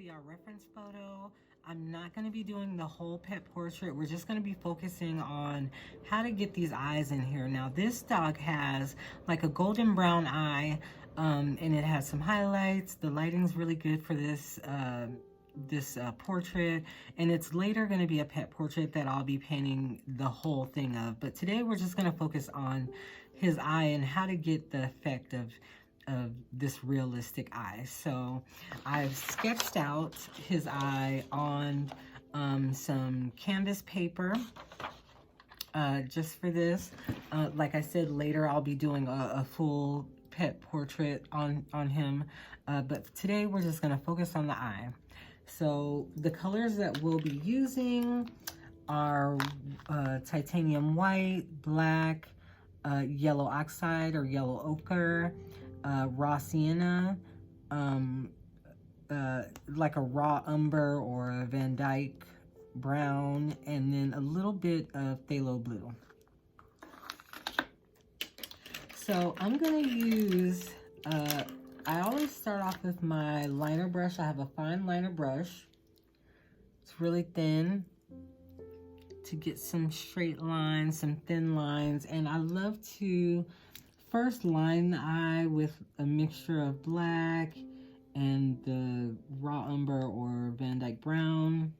be our reference photo. I'm not going to be doing the whole pet portrait. We're just going to be focusing on how to get these eyes in here. Now this dog has like a golden brown eye, and it has some highlights. The lighting's really good for this portrait, and it's later going to be a pet portrait that I'll be painting the whole thing of. But today we're just going to focus on his eye and how to get the effect of this realistic eye. So I've sketched out his eye on some canvas paper just for this. Like I said, later I'll be doing a full pet portrait on him, but today we're just going to focus on the eye. So the colors that we'll be using are titanium white, black, yellow oxide or yellow ochre, raw sienna, like a raw umber or a Van Dyke brown, and then a little bit of phthalo blue. So I'm going to use, I always start off with my liner brush. I have a fine liner brush. It's really thin to get some straight lines, some thin lines, and I love to first line the eye with a mixture of black and the raw umber or Van Dyke brown.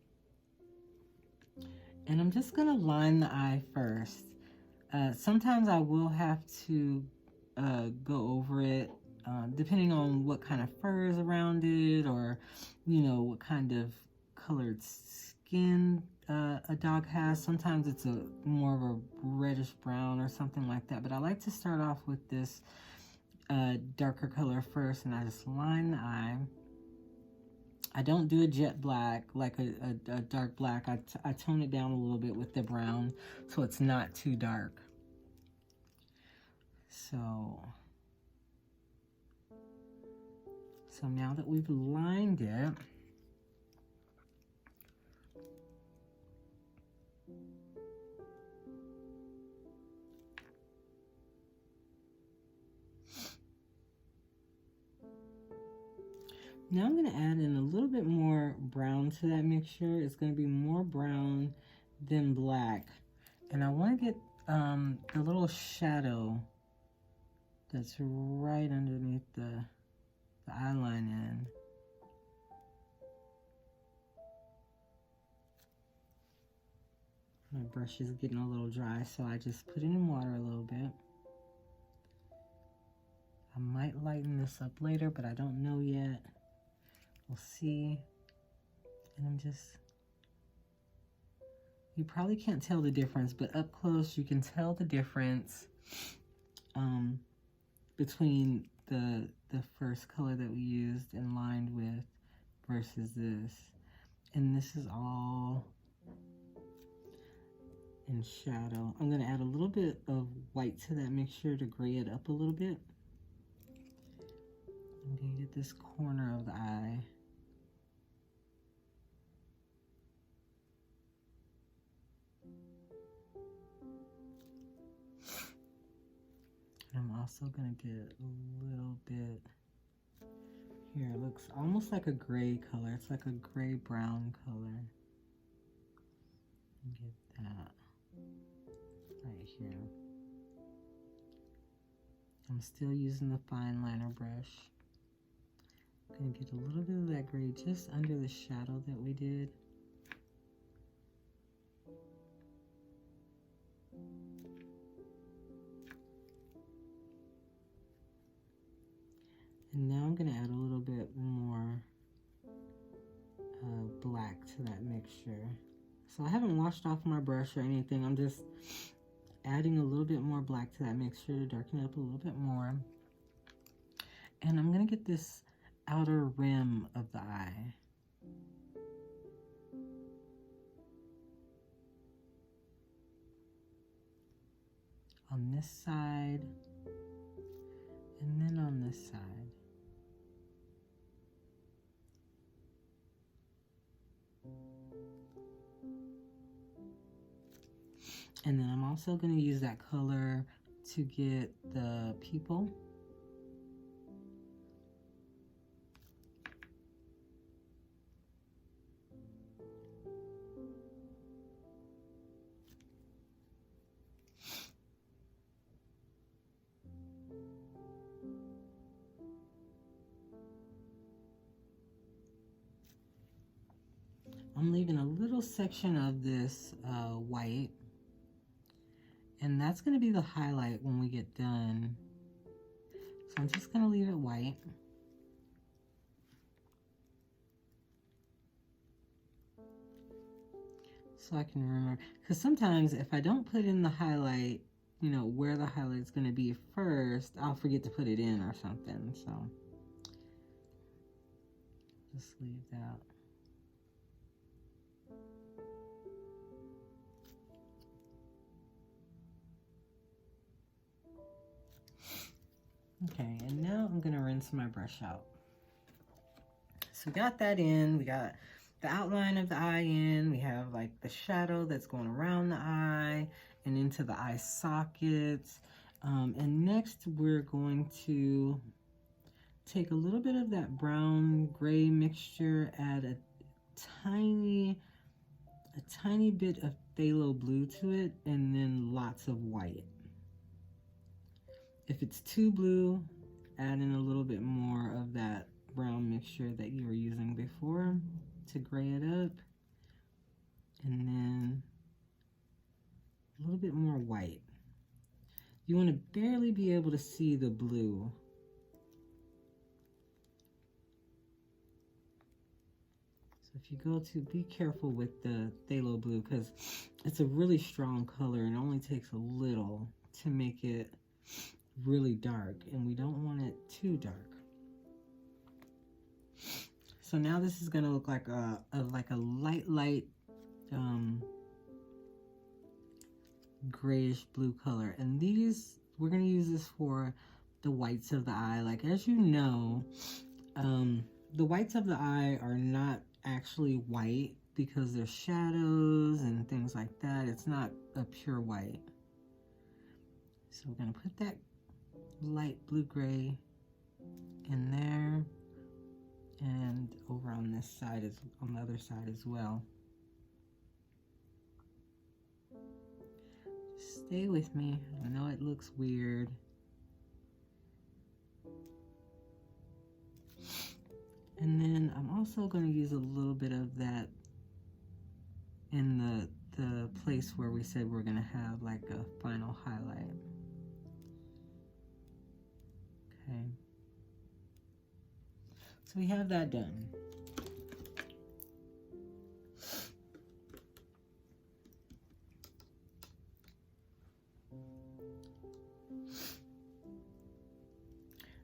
And I'm just gonna line the eye first. Sometimes I will have to go over it, depending on what kind of fur is around it, or you know, what kind of colored skin a dog has. Sometimes it's more of a reddish brown or something like that, but I like to start off with this darker color first, and I just line the eye. I don't do a jet black like a dark black. I tone it down a little bit with the brown so it's not too dark. So now that we've lined it, now I'm going to add in a little bit more brown to that mixture. It's going to be more brown than black. And I want to get the little shadow that's right underneath the eyeline in. My brush is getting a little dry, so I just put it in water a little bit. I might lighten this up later, but I don't know yet. We'll see. And I'm just, you probably can't tell the difference, but up close you can tell the difference between the first color that we used and lined with versus this. And this is all in shadow. I'm going to add a little bit of white to that mixture to gray it up a little bit. I'm going to get this corner of the eye. I'm also going to get a little bit here. It looks almost like a gray color. It's like a gray brown color. Get that right here. I'm still using the fine liner brush. I'm going to get a little bit of that gray just under the shadow that we did. And now I'm going to add a little bit more black to that mixture. So I haven't washed off my brush or anything. I'm just adding a little bit more black to that mixture to darken it up a little bit more. And I'm going to get this outer rim of the eye. On this side, and then on this side. And then I'm also going to use that color to get the pupil. I'm leaving a little section of this white, and that's going to be the highlight when we get done. So I'm just going to leave it white. So I can remember, because sometimes if I don't put in the highlight, you know, where the highlight's going to be first, I'll forget to put it in or something. So just leave that. Okay, and now I'm going to rinse my brush out. So we got that in, we got the outline of the eye in, we have like the shadow that's going around the eye and into the eye sockets. And next we're going to take a little bit of that brown gray mixture, add a tiny bit of phthalo blue to it, and then lots of white. If it's too blue, add in a little bit more of that brown mixture that you were using before to gray it up, and then a little bit more white. You want to barely be able to see the blue. So if you go to, be careful with the phthalo blue, because it's a really strong color and it only takes a little to make it really dark, and we don't want it too dark. So now this is going to look like a light grayish blue color, and these, we're going to use this for the whites of the eye. Like, as you know, the whites of the eye are not actually white because there's shadows and things like that. It's not a pure white. So we're going to put that light blue gray in there, and over on this side, is on the other side as well. Just stay with me. I know it looks weird. And then I'm also going to use a little bit of that in the place where we said we're going to have like a final highlight. Okay. So we have that done.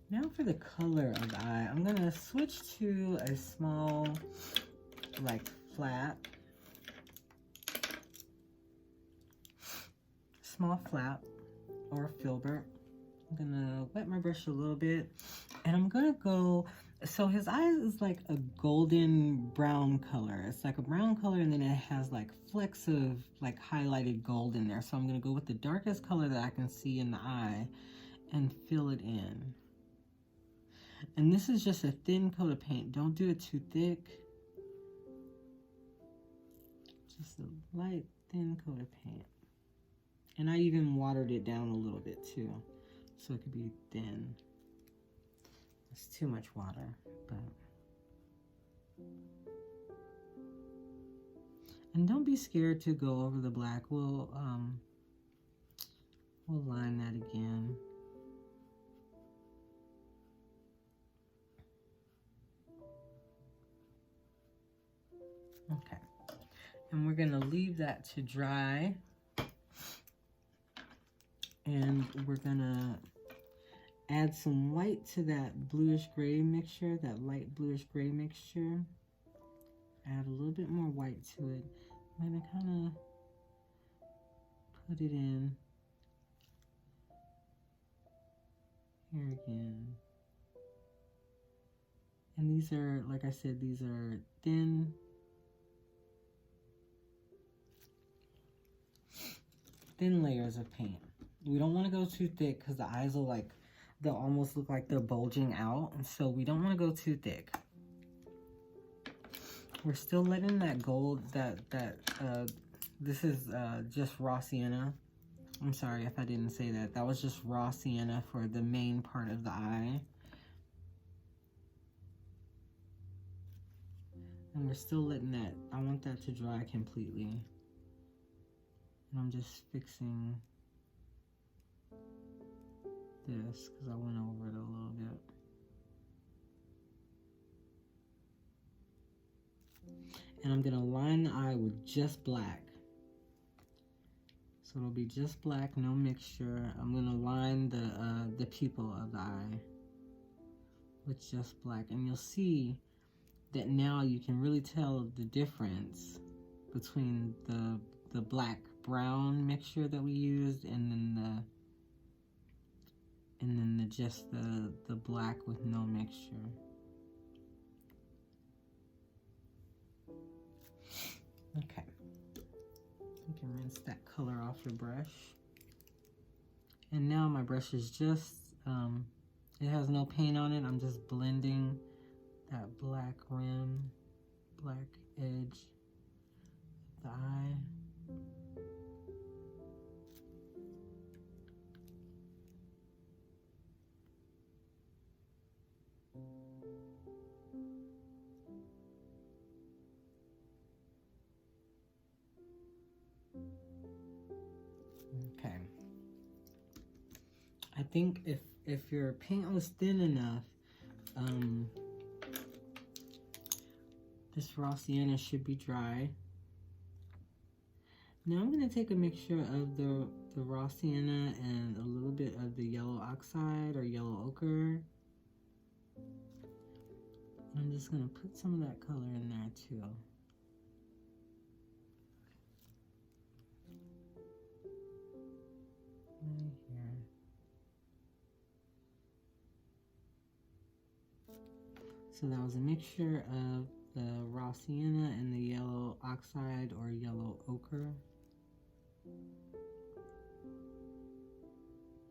Now for the color of the eye, I'm gonna switch to a small, like, flat. Small flat or filbert. I'm gonna wet my brush a little bit, and I'm gonna go, so his eyes is like a golden brown color. It's like a brown color, and then it has like flecks of like highlighted gold in there. So I'm gonna go with the darkest color that I can see in the eye and fill it in. And this is just a thin coat of paint. Don't do it too thick. Just a light, thin coat of paint. And I even watered it down a little bit too, so it could be thin. It's too much water, but. And don't be scared to go over the black. We'll line that again. Okay, and we're gonna leave that to dry, and we're gonna add some white to that bluish gray mixture, that light bluish gray mixture. Add a little bit more white to it. I'm gonna kind of put it in here again. And these are, like I said, these are thin layers of paint. We don't want to go too thick because the eyes will like, they'll almost look like they're bulging out. And so we don't want to go too thick. We're still letting that gold, this is just raw sienna. I'm sorry if I didn't say that. That was just raw sienna for the main part of the eye. And we're still letting that, I want that to dry completely. And I'm just fixing this because I went over it a little bit. And I'm gonna line the eye with just black. So it'll be just black, no mixture. I'm gonna line the pupil of the eye with just black. And you'll see that now you can really tell the difference between the black brown mixture that we used and then just the black with no mixture. Okay, you can rinse that color off your brush. And now my brush is just it has no paint on it. I'm just blending that black rim, black edge of the eye. Okay. I think if your paint was thin enough, this raw sienna should be dry. Now I'm going to take a mixture of the raw sienna and a little bit of the yellow oxide or yellow ochre. I'm just going to put some of that color in there too. Right here. So that was a mixture of the raw sienna and the yellow oxide or yellow ochre.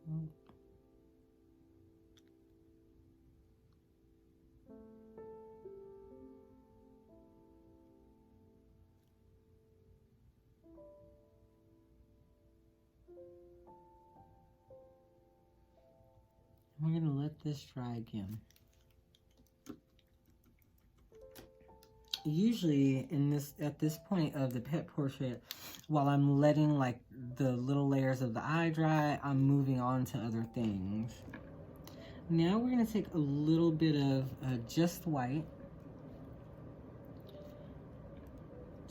Oh. We're going to let this dry again. Usually at this point of the pet portrait, while I'm letting like the little layers of the eye dry, I'm moving on to other things. Now we're going to take a little bit of just white,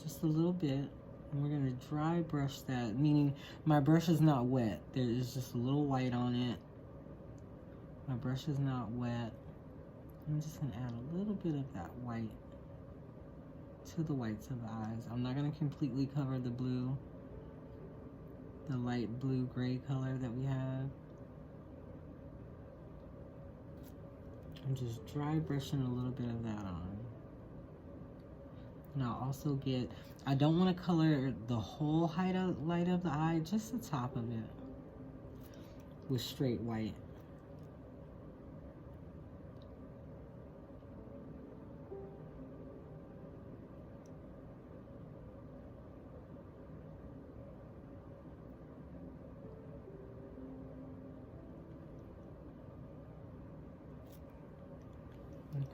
just a little bit, and we're going to dry brush that, meaning my brush is not wet. There is just a little white on it. My brush is not wet. I'm just going to add a little bit of that white to the whites of the eyes. I'm not going to completely cover the blue, the light blue gray color that we have. I'm just dry brushing a little bit of that on. And I'll also get, I don't want to color the whole light of the eye, just the top of it with straight white.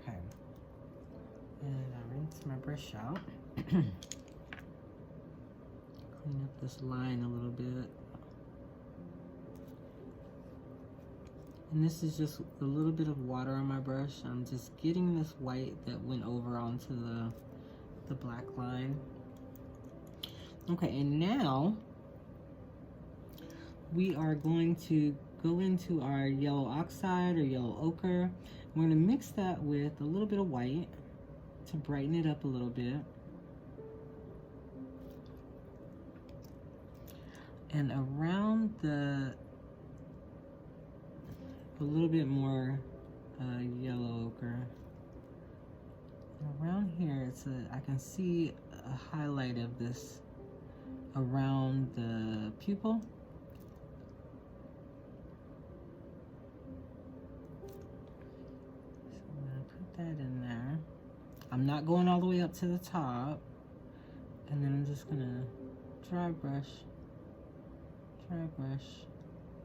Okay, and I rinse my brush out. Clean up this line a little bit. And this is just a little bit of water on my brush. I'm just getting this white that went over onto the black line. Okay, and now we are going to go into our yellow oxide or yellow ochre. We're going to mix that with a little bit of white to brighten it up a little bit. And around a little bit more yellow ochre. And around here, I can see a highlight of this around the pupil. That in there. I'm not going all the way up to the top, and then I'm just gonna dry brush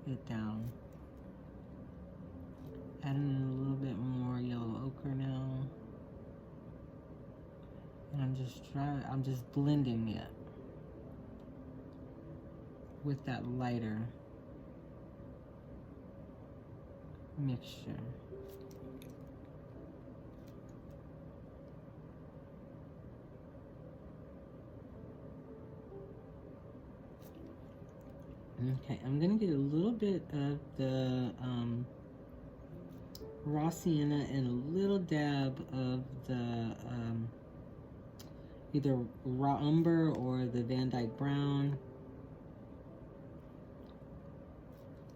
it down. Adding in a little bit more yellow ochre now, And I'm just blending it with that lighter mixture. Okay, I'm gonna get a little bit of the raw sienna and a little dab of the either raw umber or the Van Dyke brown,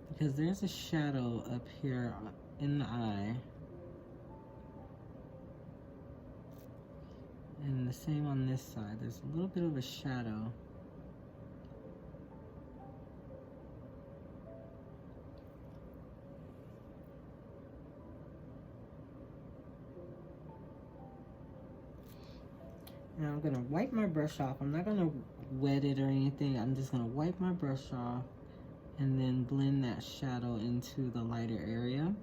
because there's a shadow up here in the eye, and the same on this side. There's a little bit of a shadow. Now I'm gonna wipe my brush off. I'm not gonna wet it or anything. I'm just gonna wipe my brush off and then blend that shadow into the lighter area.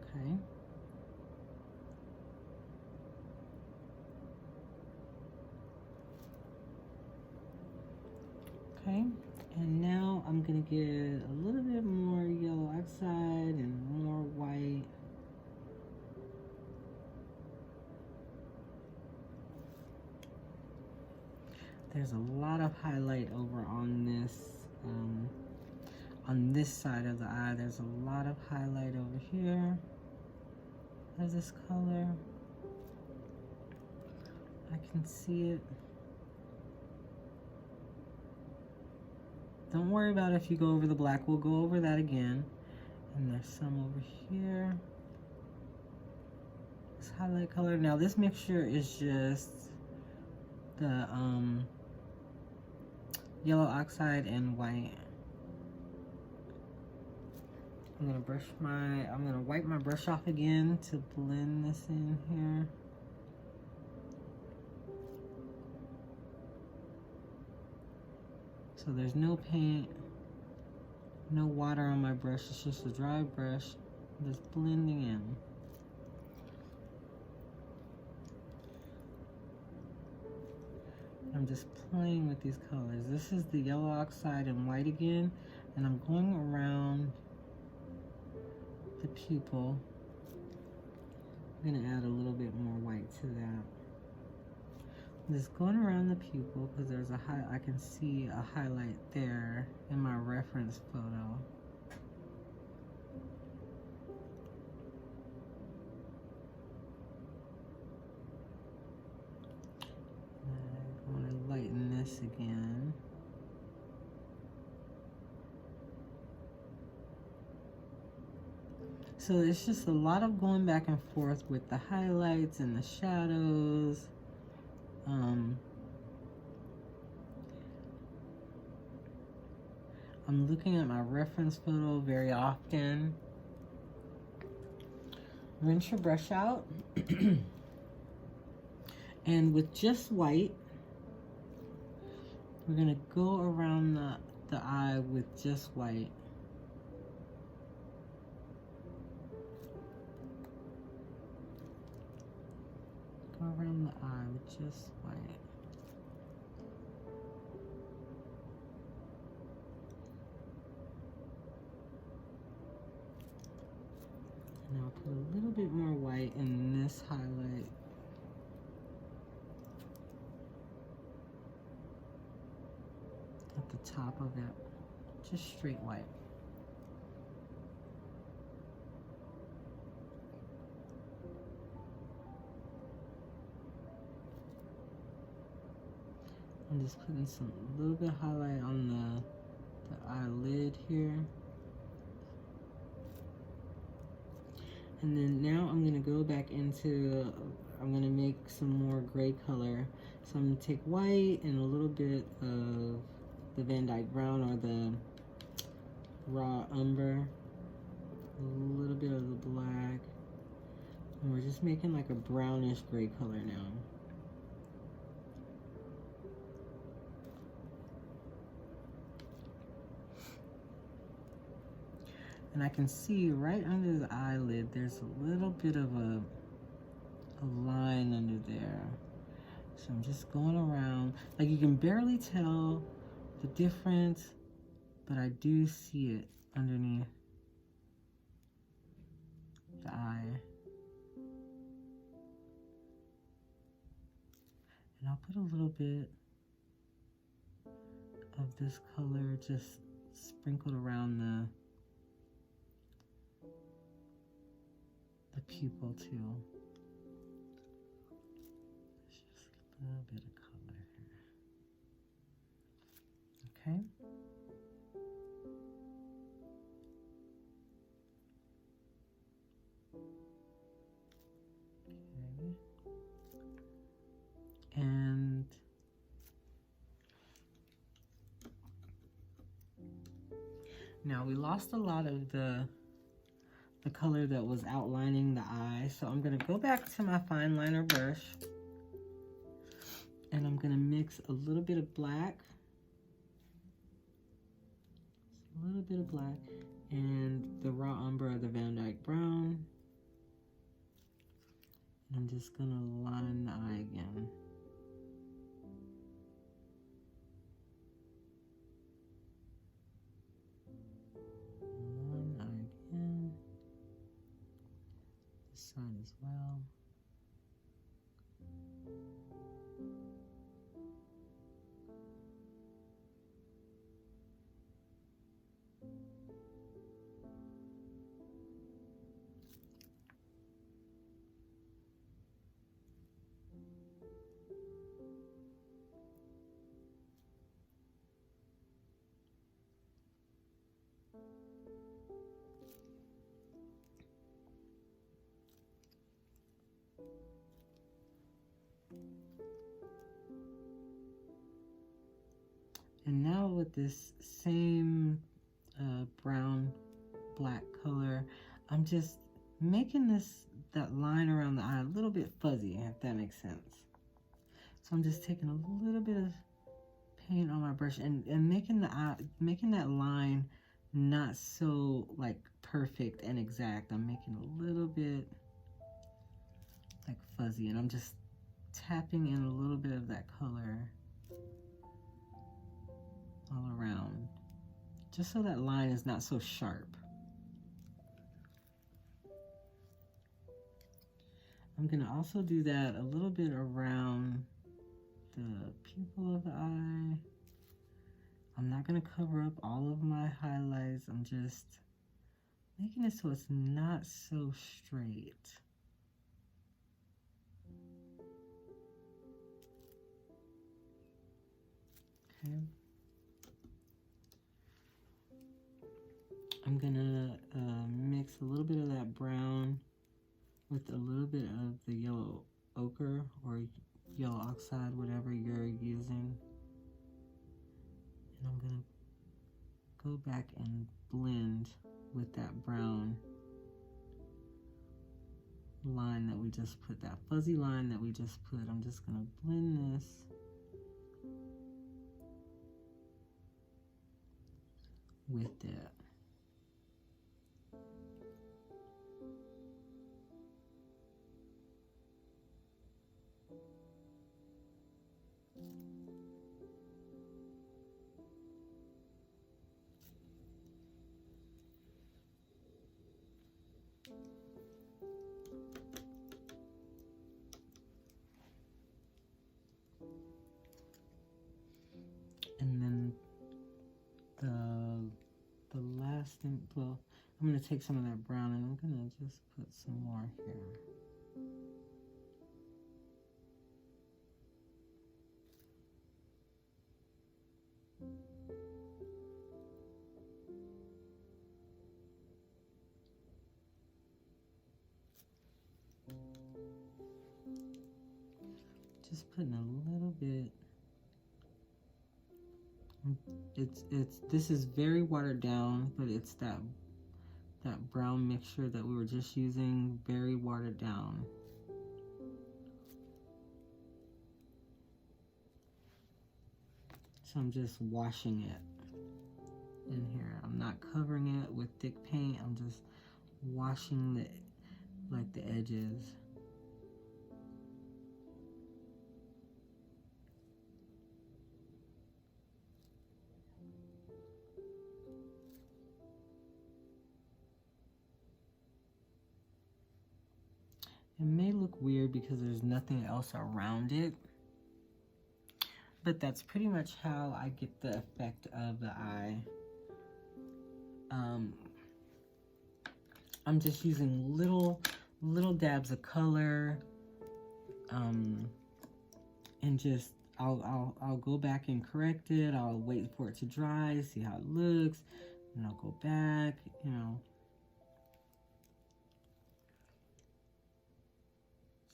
Okay. Okay, and now I'm gonna get a little bit more yellow oxide and more white. There's a lot of highlight over on this side of the eye. There's a lot of highlight over here of this color. I can see it. Don't worry about if you go over the black. We'll go over that again. And there's some over here. This highlight color. Now this mixture is just the yellow oxide and white. I'm gonna wipe my brush off again to blend this in here. So there's no paint, no water on my brush, it's just a dry brush, just blending in. I'm just playing with these colors. This is the yellow oxide and white again, and I'm going around the pupil. I'm gonna add a little bit more white to that. I'm just going around the pupil because there's I can see a highlight there in my reference photo. I want to lighten this again. So it's just a lot of going back and forth with the highlights and the shadows. I'm looking at my reference photo very often. Rinse your brush out. And with just white, we're gonna go around the eye with just white. Go around the eye with just white. Now I'll put a little bit more white in this highlight. At the top of it, just straight white. I'm just putting a little bit of highlight on the eyelid here. And then now I'm gonna go back into, I'm gonna make some more gray color. So I'm gonna take white and a little bit of the Van Dyke brown or the raw umber, a little bit of the black, and we're just making like a brownish gray color now. And And I can see right under the eyelid, there's a little bit of a line under there. So I'm just going around. Like, you can barely tell the difference, but I do see it underneath the eye. And I'll put a little bit of this color just sprinkled around the pupil too. Just a little bit of color here. Okay. And now we lost a lot of the color that was outlining the eye, so I'm going to go back to my fine liner brush and I'm going to mix a little bit of black, and the raw umber of the Van Dyke brown. I'm just going to line the eye again. Line the eye again. This side as well. And now with this same brown black color, I'm just making that line around the eye a little bit fuzzy, if that makes sense. So I'm just taking a little bit of paint on my brush and making that line not so like perfect and exact. I'm making a little bit like fuzzy, and I'm just tapping in a little bit of that color all around, just so that line is not so sharp. I'm going to also do that a little bit around the pupil of the eye. I'm not going to cover up all of my highlights. I'm just making it so it's not so straight. Okay. I'm gonna mix a little bit of that brown with a little bit of the yellow ochre or yellow oxide, whatever you're using. And I'm gonna go back and blend with that brown line that we just put, that fuzzy line that we just put. I'm just gonna blend this with that. And then the last thing, well, I'm going to take some of that brown and I'm going to just put some more here. Just putting a little bit. This is very watered down, but it's that brown mixture that we were just using, very watered down. So I'm just washing it in here. I'm not covering it with thick paint. I'm just washing the edges. It may look weird because there's nothing else around it, but that's pretty much how I get the effect of the eye. I'm just using little dabs of color, and just I'll go back and correct it. I'll wait for it to dry, see how it looks, and I'll go back, you know.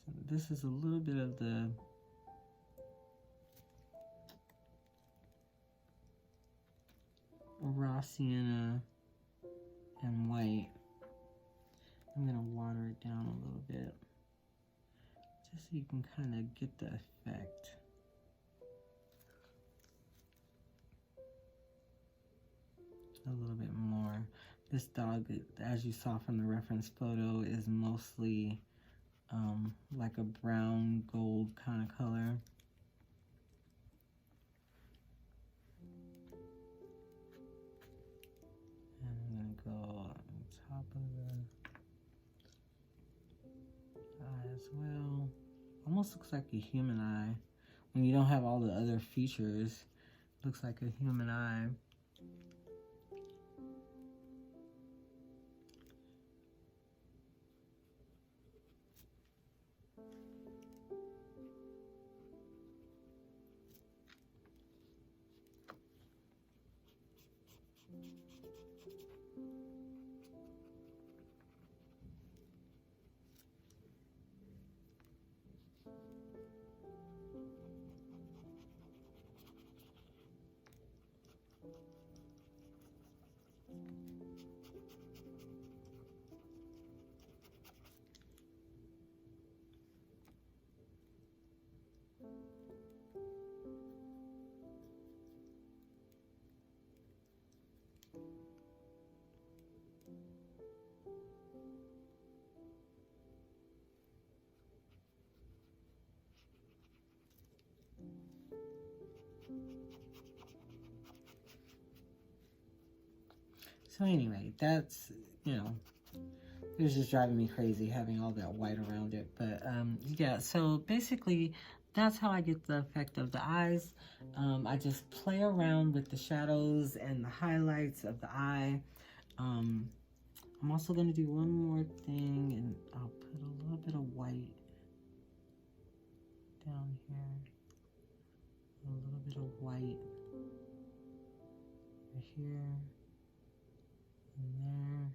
So this is a little bit of the raw sienna and white. I'm gonna water it down a little bit, just so you can kind of get the effect. A little bit more. This dog, as you saw from the reference photo, is mostly like a brown gold kind of color. And I'm gonna go on top of the eye as well. Almost looks like a human eye. When you don't have all the other features, looks like a human eye. So anyway, that's, you know, it was just driving me crazy having all that white around it. But yeah, so basically that's how I get the effect of the eyes. I just play around with the shadows and the highlights of the eye. I'm also going to do one more thing, and I'll put a little bit of white down here. A little bit of white right here and there.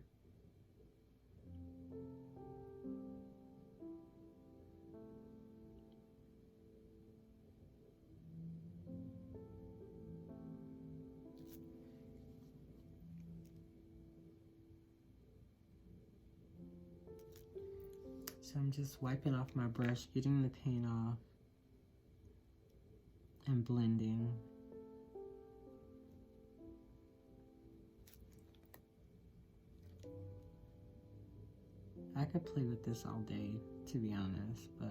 So I'm just wiping off my brush, getting the paint off, and blending. I could play with this all day, to be honest, but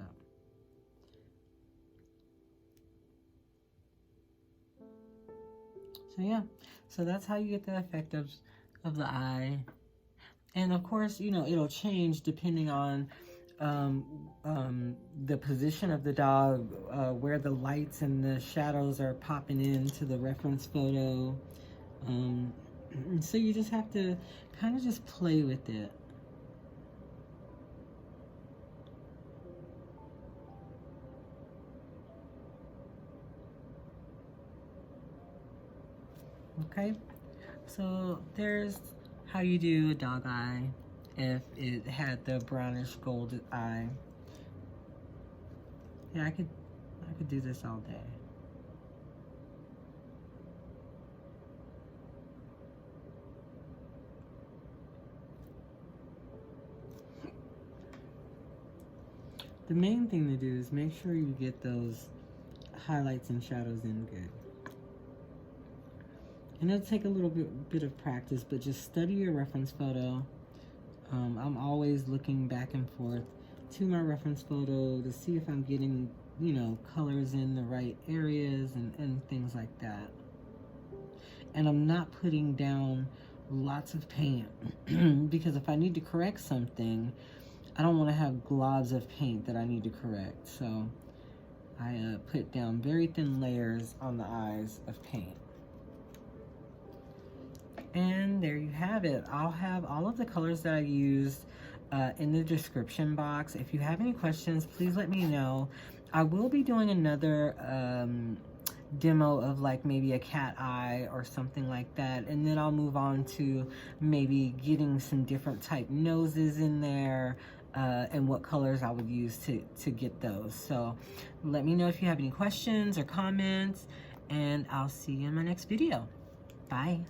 so yeah. So that's how you get the effect of the eye. And of course, you know, it'll change depending on the position of the dog, where the lights and the shadows are popping into the reference photo. So you just have to kind of just play with it. Okay, so there's how you do a dog eye if it had the brownish gold eye. Yeah, I could do this all day. The main thing to do is make sure you get those highlights and shadows in good. And it'll take a little bit of practice, but just study your reference photo. I'm always looking back and forth to my reference photo to see if I'm getting, you know, colors in the right areas and things like that. And I'm not putting down lots of paint because if I need to correct something, I don't want to have globs of paint that I need to correct. So I put down very thin layers on the eyes of paint. And there you have it. I'll have all of the colors that I used in the description box. If you have any questions, please let me know. I will be doing another demo of like maybe a cat eye or something like that, and then I'll move on to maybe getting some different type noses in there and what colors I would use to get those. So let me know if you have any questions or comments, and I'll see you in my next video. Bye.